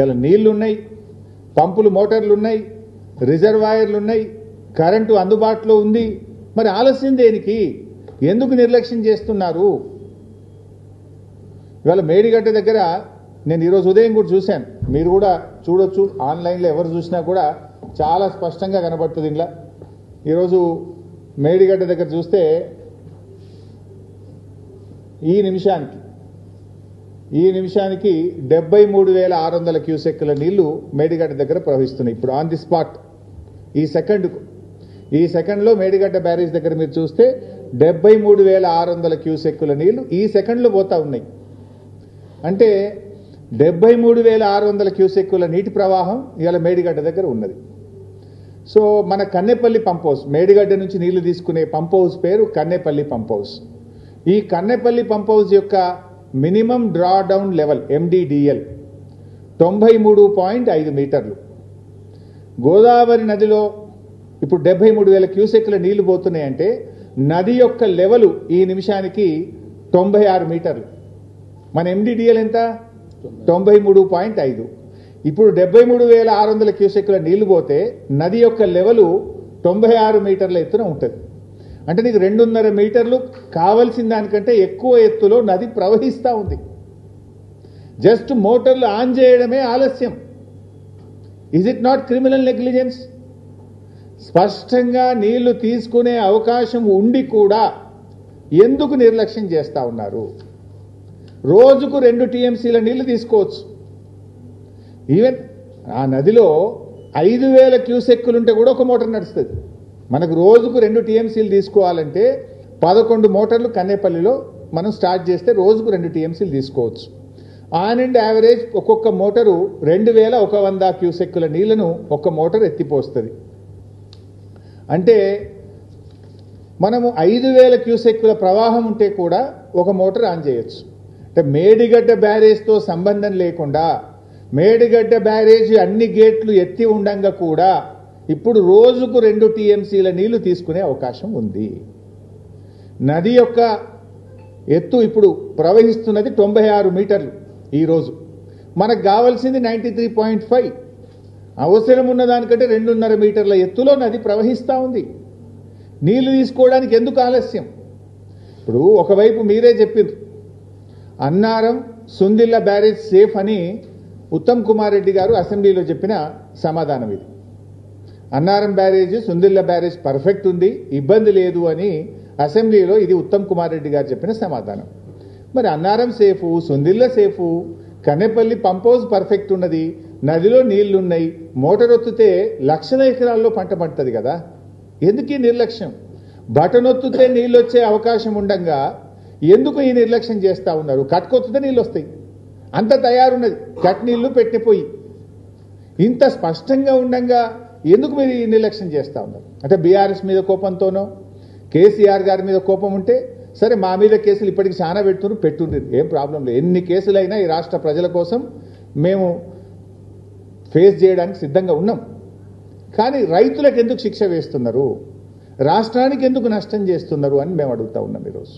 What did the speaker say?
ఇలా నీళ్లు ఉన్నాయి, పంపులు మోటార్లు ఉన్నాయి, రిజర్వాయర్లు ఉన్నాయి, కరెంటు అందుబాటులో ఉంది. మరి ఆలస్యం దేనికి? ఎందుకు నిర్లక్ష్యం చేస్తున్నారు? ఇవాళ మేడిగడ్డ దగ్గర నేను ఈరోజు ఉదయం కూడా చూశాను, మీరు కూడా చూడొచ్చు, ఆన్లైన్లో ఎవరు చూసినా కూడా చాలా స్పష్టంగా కనబడుతుంది. ఇలా ఈరోజు మేడిగడ్డ దగ్గర చూస్తే ఈ నిమిషానికి 73,600 క్యూసెక్కుల నీళ్లు మేడిగడ్డ దగ్గర ప్రవహిస్తున్నాయి. ఇప్పుడు ఆన్ ది స్పాట్ ఈ సెకండ్లో మేడిగడ్డ బ్యారేజ్ దగ్గర మీరు చూస్తే 73,600 క్యూసెక్కుల నీళ్లు ఈ సెకండ్లో పోతా ఉన్నాయి. అంటే 73,600 క్యూసెక్కుల నీటి ప్రవాహం ఇవాళ మేడిగడ్డ దగ్గర ఉన్నది. సో మన కన్నెపల్లి పంప్ హౌస్, మేడిగడ్డ నుంచి నీళ్లు తీసుకునే పంప్ హౌస్ పేరు కన్నెపల్లి పంప్ హౌస్. ఈ కన్నెపల్లి పంప్ హౌస్ యొక్క minimum draw down level MDDL 93.5 మీటర్లు. గోదావరి నదిలో ఇప్పుడు 73,000 క్యూసెక్ల నీళ్లు పోతున్నాయంటే నది యొక్క లెవెల్ ఈ నిమిషానికి 96 మీటర్లు. మన MDDL ఎంత? 93.5. ఇప్పుడు 73,600 క్యూసెక్ల నీళ్లు పోతే నది యొక్క లెవెల్ 96 మీటర్ల ఎత్తున ఉంటుంది. అంటే నీకు 2.5 మీటర్లు కావలసిన దానికంటే ఎక్కువ ఎత్తులో నది ప్రవహిస్తూ ఉంది. జస్ట్ మోటార్లు ఆన్ చేయడమే ఆలస్యం. Is it not criminal negligence? స్పష్టంగా నీళ్లు తీసుకునే అవకాశం ఉండి కూడా ఎందుకు నిర్లక్ష్యం చేస్తూ ఉన్నారు? రోజుకు 2 TMCల నీళ్లు తీసుకోవచ్చు. ఈవెన్ ఆ నదిలో 5,000 క్యూసెక్కులుంటే కూడా ఒక మోటార్ నడుస్తుంది. మనకు రోజుకు 2 TMCలు తీసుకోవాలంటే 11 మోటార్లు కన్నేపల్లిలో మనం స్టార్ట్ చేస్తే రోజుకు 2 TMCలు తీసుకోవచ్చు. ఆన్ అండ్ యావరేజ్ ఒక్కొక్క మోటారు 2,100 క్యూసెక్కుల నీళ్లను ఒక్క మోటార్ ఎత్తిపోస్తుంది. అంటే మనము 5,000 క్యూసెక్కుల ప్రవాహం ఉంటే కూడా ఒక మోటార్ ఆన్ చేయొచ్చు. అంటే మేడిగడ్డ బ్యారేజ్తో సంబంధం లేకుండా మేడిగడ్డ బ్యారేజ్ అన్ని గేట్లు ఎత్తి ఉండంగా కూడా ఇప్పుడు రోజుకు 2 TMCల నీళ్లు తీసుకునే అవకాశం ఉంది. నది యొక్క ఎత్తు ఇప్పుడు ప్రవహిస్తున్నది 96 మీటర్లు. ఈరోజు మనకు కావాల్సింది 93.5. అవసరం ఉన్న దానికంటే 2.5 మీటర్ల ఎత్తులో నది ప్రవహిస్తూ ఉంది. నీళ్లు తీసుకోవడానికి ఎందుకు ఆలస్యం? ఇప్పుడు ఒకవైపు మీరే చెప్పిండ్రు అన్నారం సుందిల్ల బ్యారేజ్ సేఫ్ అని ఉత్తమ్ కుమార్ రెడ్డి గారు అసెంబ్లీలో చెప్పిన సమాధానం ఇది. Annaram barrage Sundilla barrage perfect ఉంది, ఇబ్బంది లేదు అని అసెంబ్లీలో ఇది ఉత్తమ్ కుమార్ రెడ్డి గారు చెప్పిన సమాధానం. మరి Annaram safe, Sundilla safe, Kannepalli pump house perfect ఉన్నది, నదిలో నీళ్లున్నాయి, మోటార్ ఒత్తితే లక్షల ఎకరాల్లో పంట పండుతుంది కదా. ఎందుకు ఈ నిర్లక్ష్యం? బటన్ ఒత్తితే నీళ్ళు వచ్చే అవకాశం ఉండగా ఎందుకు ఈ నిర్లక్ష్యం చేస్తూ ఉన్నారు? కట్టుకొత్తితే నీళ్ళు వస్తాయి, అంత తయారున్నది, కట్ నీళ్లు పెట్టిపోయి ఇంత స్పష్టంగా ఉండగా ఎందుకు మీరు ఈ నిర్లక్ష్యం చేస్తూ ఉన్నారు? అంటే బీఆర్ఎస్ మీద కోపంతోనో కేసీఆర్ గారి మీద కోపం ఉంటే సరే, మా మీద కేసులు ఇప్పటికి చాలా పెట్టుండ్రు, ఏం ప్రాబ్లం లేదు. ఎన్ని కేసులైనా ఈ రాష్ట్ర ప్రజల కోసం మేము ఫేస్ చేయడానికి సిద్ధంగా ఉన్నాం. కానీ రైతులకు ఎందుకు శిక్ష వేస్తున్నారు? రాష్ట్రానికి ఎందుకు నష్టం చేస్తున్నారు అని మేము అడుగుతా ఉన్నాం ఈరోజు.